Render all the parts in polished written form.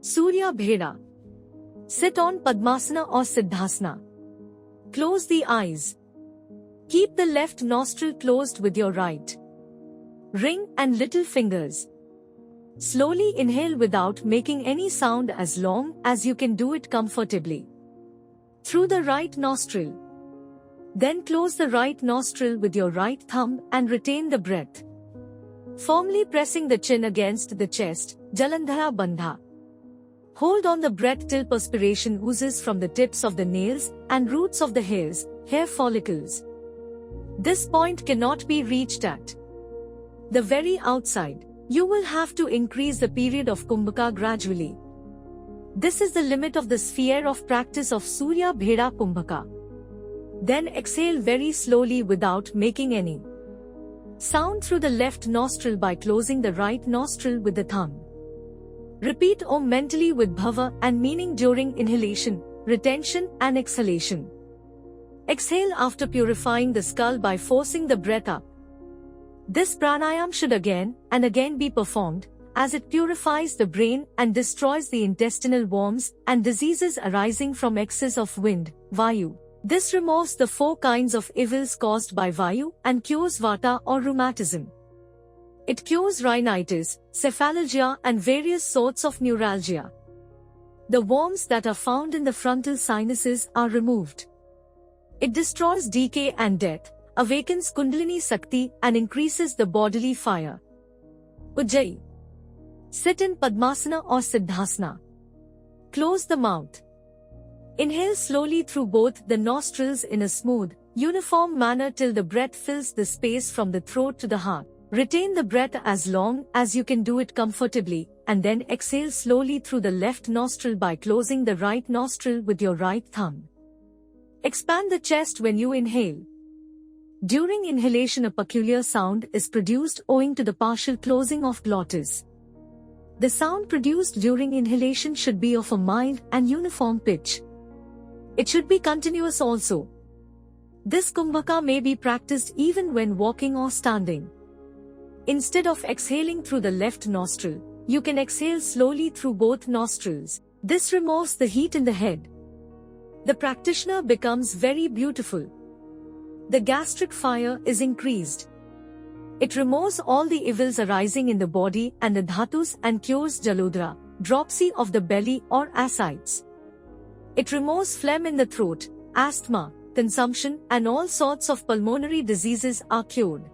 Surya Bheda. Sit on Padmasana or Siddhasana. Close the eyes. Keep the left nostril closed with your right. Ring and little fingers. Slowly inhale without making any sound as long as you can do it comfortably. Through the right nostril. Then close the right nostril with your right thumb and retain the breath. Firmly pressing the chin against the chest, Jalandhara Bandha. Hold on the breath till perspiration oozes from the tips of the nails and roots of the hairs, hair follicles. This point cannot be reached at the very outside. You will have to increase the period of Kumbhaka gradually. This is the limit of the sphere of practice of Surya Bheda Kumbhaka. Then exhale very slowly without making any sound through the left nostril by closing the right nostril with the thumb. Repeat Om mentally with bhava and meaning during inhalation, retention and exhalation. Exhale after purifying the skull by forcing the breath up. This pranayama should again and again be performed, as it purifies the brain and destroys the intestinal worms and diseases arising from excess of wind, Vayu. This removes the 4 kinds of evils caused by Vayu and cures Vata or rheumatism. It cures rhinitis, cephalgia and various sorts of neuralgia. The worms that are found in the frontal sinuses are removed. It destroys decay and death, awakens Kundalini Sakti and increases the bodily fire. Ujjayi. Sit in Padmasana or Siddhasana. Close the mouth. Inhale slowly through both the nostrils in a smooth, uniform manner till the breath fills the space from the throat to the heart. Retain the breath as long as you can do it comfortably, and then exhale slowly through the left nostril by closing the right nostril with your right thumb. Expand the chest when you inhale. During inhalation, a peculiar sound is produced owing to the partial closing of glottis. The sound produced during inhalation should be of a mild and uniform pitch. It should be continuous also. This Kumbhaka may be practiced even when walking or standing. Instead of exhaling through the left nostril, you can exhale slowly through both nostrils. This removes the heat in the head. The practitioner becomes very beautiful. The gastric fire is increased. It removes all the evils arising in the body and the dhatus and cures jalodra, dropsy of the belly or ascites. It removes phlegm in the throat, asthma, consumption and all sorts of pulmonary diseases are cured.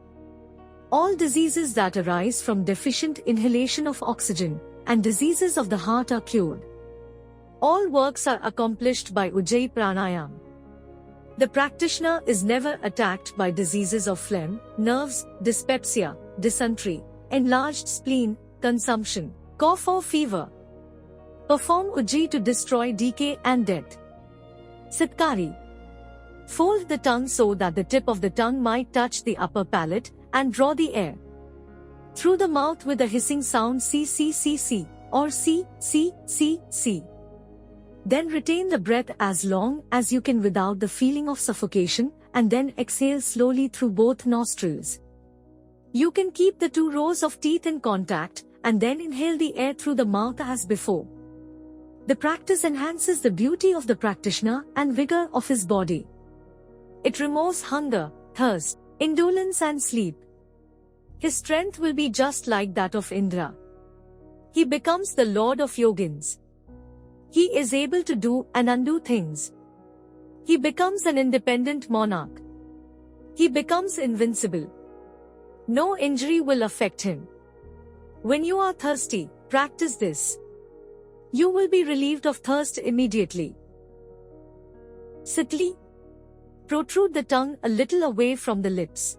All diseases that arise from deficient inhalation of oxygen and diseases of the heart are cured. All works are accomplished by Ujjayi Pranayama. The practitioner is never attacked by diseases of phlegm, nerves, dyspepsia, dysentery, enlarged spleen, consumption, cough or fever. Perform Ujjayi to destroy decay and death. Sitkari. Fold the tongue so that the tip of the tongue might touch the upper palate and draw the air through the mouth with a hissing sound C or C. Then retain the breath as long as you can without the feeling of suffocation, and then exhale slowly through both nostrils. You can keep the 2 rows of teeth in contact and then inhale the air through the mouth as before. The practice enhances the beauty of the practitioner and vigor of his body. It removes hunger, thirst, indolence and sleep. His strength will be just like that of Indra. He becomes the lord of yogins. He is able to do and undo things. He becomes an independent monarch. He becomes invincible. No injury will affect him. When you are thirsty, practice this. You will be relieved of thirst immediately. Sitli. Protrude the tongue a little away from the lips.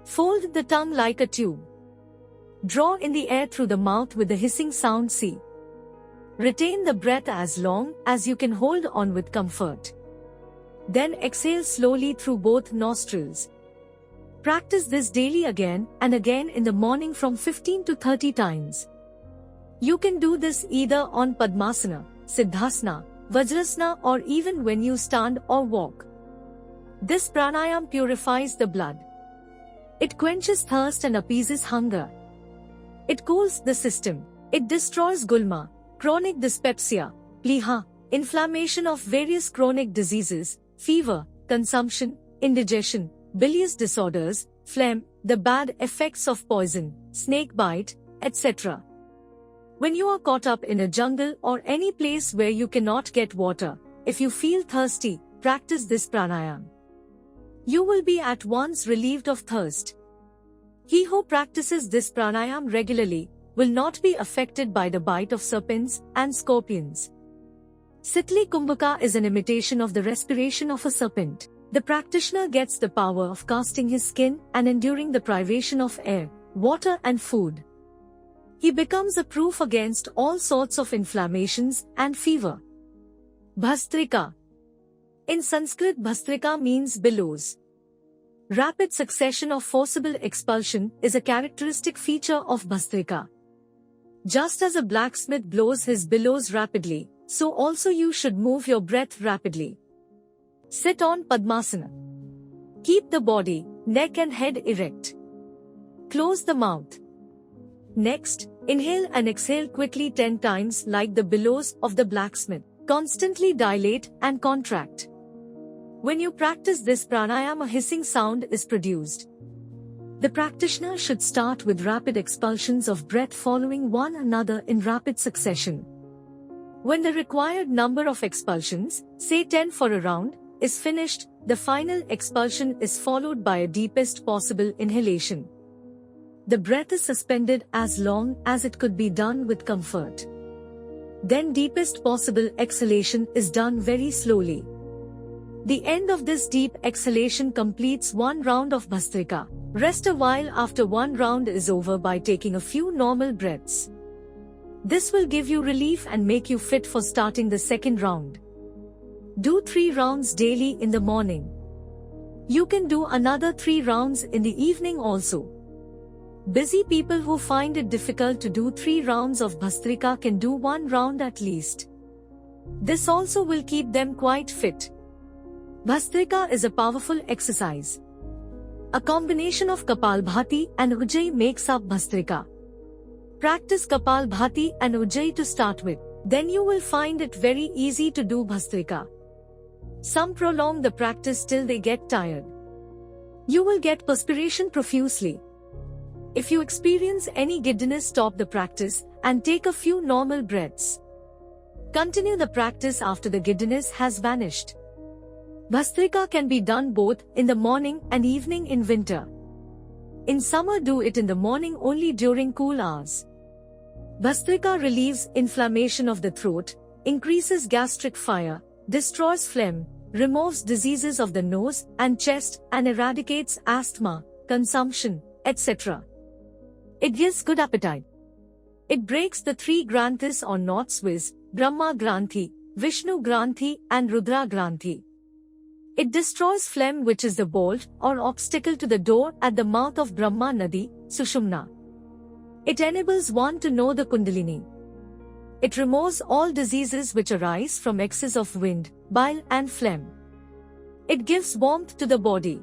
Fold the tongue like a tube. Draw in the air through the mouth with the hissing sound C. Retain the breath as long as you can hold on with comfort. Then exhale slowly through both nostrils. Practice this daily again and again in the morning from 15 to 30 times. You can do this either on Padmasana, Siddhasana, Vajrasana or even when you stand or walk. This pranayama purifies the blood. It quenches thirst and appeases hunger. It cools the system. It destroys gulma, Chronic dyspepsia, pliha, inflammation of various chronic diseases, fever, consumption, indigestion, bilious disorders, phlegm, the bad effects of poison, snake bite, etc. When you are caught up in a jungle or any place where you cannot get water, if you feel thirsty, practice this pranayama. You will be at once relieved of thirst. He who practices this pranayama regularly will not be affected by the bite of serpents and scorpions. Sitli Kumbhaka is an imitation of the respiration of a serpent. The practitioner gets the power of casting his skin and enduring the privation of air, water and food. He becomes a proof against all sorts of inflammations and fever. Bhastrika. In Sanskrit, bhastrika means billows. Rapid succession of forcible expulsion is a characteristic feature of bhastrika. Just as a blacksmith blows his billows rapidly, so also you should move your breath rapidly. Sit on Padmasana. Keep the body, neck and head erect. Close the mouth. Next, inhale and exhale quickly 10 times like the billows of the blacksmith. Constantly dilate and contract. When you practice this pranayama, a hissing sound is produced. The practitioner should start with rapid expulsions of breath following one another in rapid succession. When the required number of expulsions, say 10 for a round, is finished, the final expulsion is followed by a deepest possible inhalation. The breath is suspended as long as it could be done with comfort. Then deepest possible exhalation is done very slowly. The end of this deep exhalation completes one round of bhastrika. Rest a while after one round is over by taking a few normal breaths. This will give you relief and make you fit for starting the second round. Do 3 rounds daily in the morning. You can do another 3 rounds in the evening also. Busy people who find it difficult to do 3 rounds of bhastrika can do 1 round at least. This also will keep them quite fit. Bhastrika is a powerful exercise. A combination of Kapalbhati and Ujjayi makes up bhastrika. Practice Kapalbhati and Ujjayi to start with. Then you will find it very easy to do bhastrika. Some prolong the practice till they get tired. You will get perspiration profusely. If you experience any giddiness, stop the practice and take a few normal breaths. Continue the practice after the giddiness has vanished. Bhastrika can be done both in the morning and evening in winter. In summer, do it in the morning only during cool hours. Bhastrika relieves inflammation of the throat, increases gastric fire, destroys phlegm, removes diseases of the nose and chest and eradicates asthma, consumption, etc. It gives good appetite. It breaks the 3 granthis or knots viz. Brahma Granthi, Vishnu Granthi and Rudra Granthi. It destroys phlegm, which is the bolt or obstacle to the door at the mouth of Brahma Nadi, Sushumna. It enables one to know the Kundalini. It removes all diseases which arise from excess of wind, bile and phlegm. It gives warmth to the body.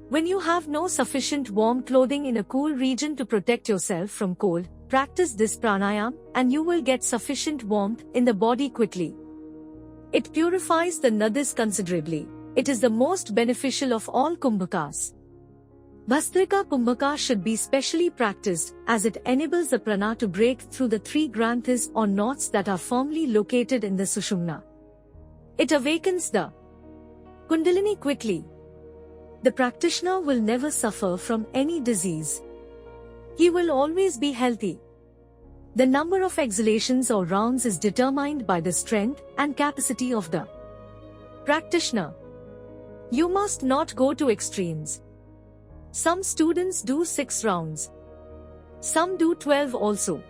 When you have no sufficient warm clothing in a cool region to protect yourself from cold, practice this pranayama and you will get sufficient warmth in the body quickly. It purifies the nadis considerably. It is the most beneficial of all kumbhakas. Bhastrika Kumbhaka should be specially practiced as it enables the prana to break through the 3 granthis or knots that are firmly located in the Sushumna. It awakens the Kundalini quickly. The practitioner will never suffer from any disease. He will always be healthy. The number of exhalations or rounds is determined by the strength and capacity of the practitioner. You must not go to extremes. Some students do 6 rounds. Some do 12 also.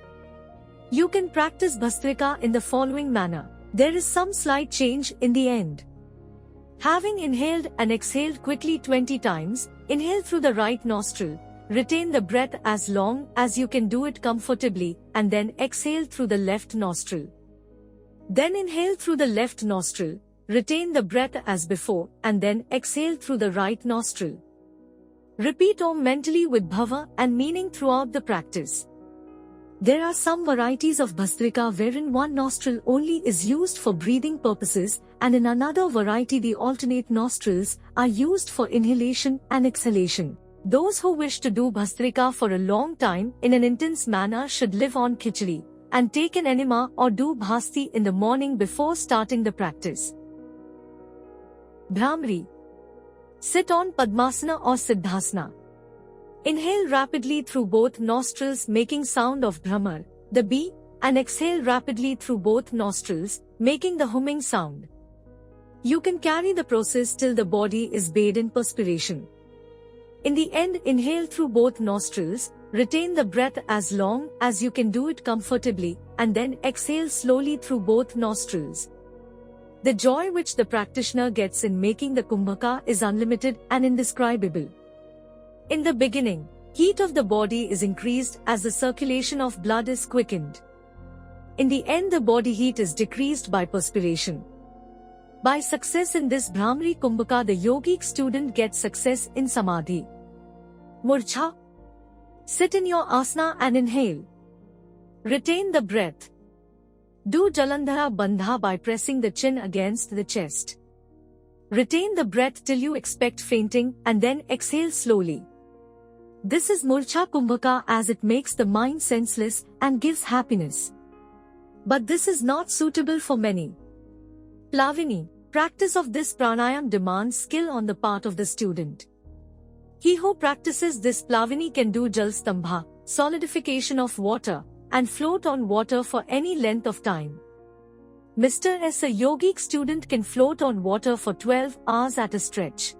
You can practice bhastrika in the following manner. There is some slight change in the end. Having inhaled and exhaled quickly 20 times, inhale through the right nostril, retain the breath as long as you can do it comfortably, and then exhale through the left nostril. Then inhale through the left nostril, retain the breath as before, and then exhale through the right nostril. Repeat Om mentally with bhava and meaning throughout the practice. There are some varieties of Bhastrika wherein one nostril only is used for breathing purposes, and in another variety the alternate nostrils are used for inhalation and exhalation. Those who wish to do Bhastrika for a long time in an intense manner should live on khichdi and take an enema or do bhasti in the morning before starting the practice. Bhramari. Sit on Padmasana or Siddhasana. Inhale rapidly through both nostrils making sound of Bhramar, the bee, and exhale rapidly through both nostrils, making the humming sound. You can carry the process till the body is bathed in perspiration. In the end, inhale through both nostrils, retain the breath as long as you can do it comfortably, and then exhale slowly through both nostrils. The joy which the practitioner gets in making the kumbhaka is unlimited and indescribable. In the beginning, heat of the body is increased as the circulation of blood is quickened. In the end, the body heat is decreased by perspiration. By success in this Bhramari Kumbhaka, the yogic student gets success in Samadhi. Murcha. Sit in your asana and inhale. Retain the breath. Do Jalandhara Bandha by pressing the chin against the chest. Retain the breath till you expect fainting and then exhale slowly. This is Murcha Kumbhaka as it makes the mind senseless and gives happiness. But this is not suitable for many. Plavini. Practice of this pranayam demands skill on the part of the student. He who practices this Plavini can do Jalstambha, solidification of water, and float on water for any length of time. Mr. S. A yogic student can float on water for 12 hours at a stretch.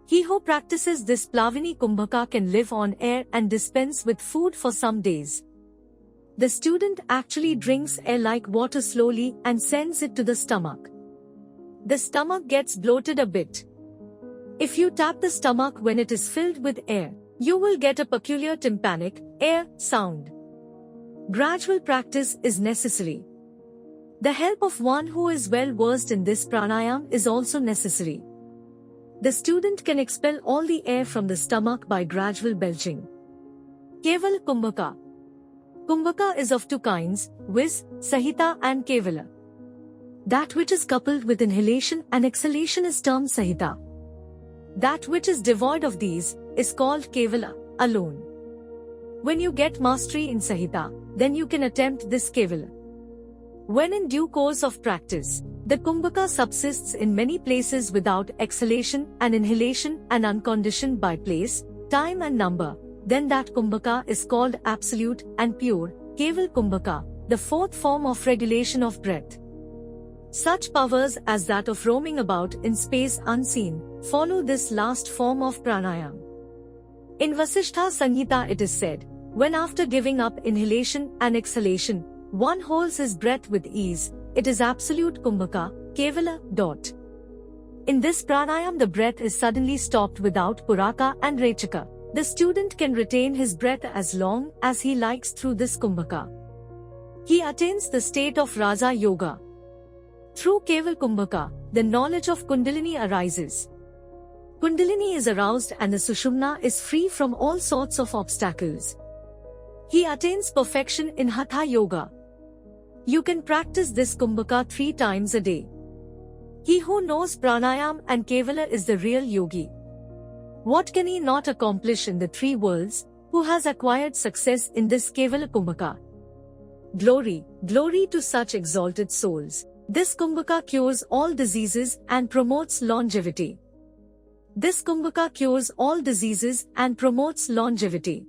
He who practices this Plavini Kumbhaka can live on air and dispense with food for some days. The student actually drinks air like water slowly and sends it to the stomach. The stomach gets bloated a bit. If you tap the stomach when it is filled with air, you will get a peculiar tympanic, air, sound. Gradual practice is necessary. The help of one who is well versed in this pranayam is also necessary. The student can expel all the air from the stomach by gradual belching. Keval Kumbhaka. Kumbhaka is of two kinds, viz, Sahita and Kevala. That which is coupled with inhalation and exhalation is termed Sahita. That which is devoid of these is called Kevala, alone. When you get mastery in Sahita, then you can attempt this Kevala. When in due course of practice, the Kumbhaka subsists in many places without exhalation and inhalation and unconditioned by place, time and number, then that Kumbhaka is called absolute and pure, Keval Kumbhaka, the fourth form of regulation of breath. Such powers as that of roaming about in space unseen, follow this last form of pranayam. In Vasishtha Samhita it is said, when after giving up inhalation and exhalation, one holds his breath with ease, it is absolute Kumbhaka, Kevala. In this pranayam the breath is suddenly stopped without Puraka and Rechaka. The student can retain his breath as long as he likes through this Kumbhaka. He attains the state of Raja Yoga. Through Keval Kumbhaka, the knowledge of Kundalini arises. Kundalini is aroused and the Sushumna is free from all sorts of obstacles. He attains perfection in Hatha Yoga. You can practice this Kumbhaka 3 times a day. He who knows Pranayam and Kevala is the real yogi. What can he not accomplish in the 3 worlds, who has acquired success in this Kevala Kumbhaka? Glory, glory to such exalted souls. This Kumbhaka cures all diseases and promotes longevity. This Kumbhaka cures all diseases and promotes longevity.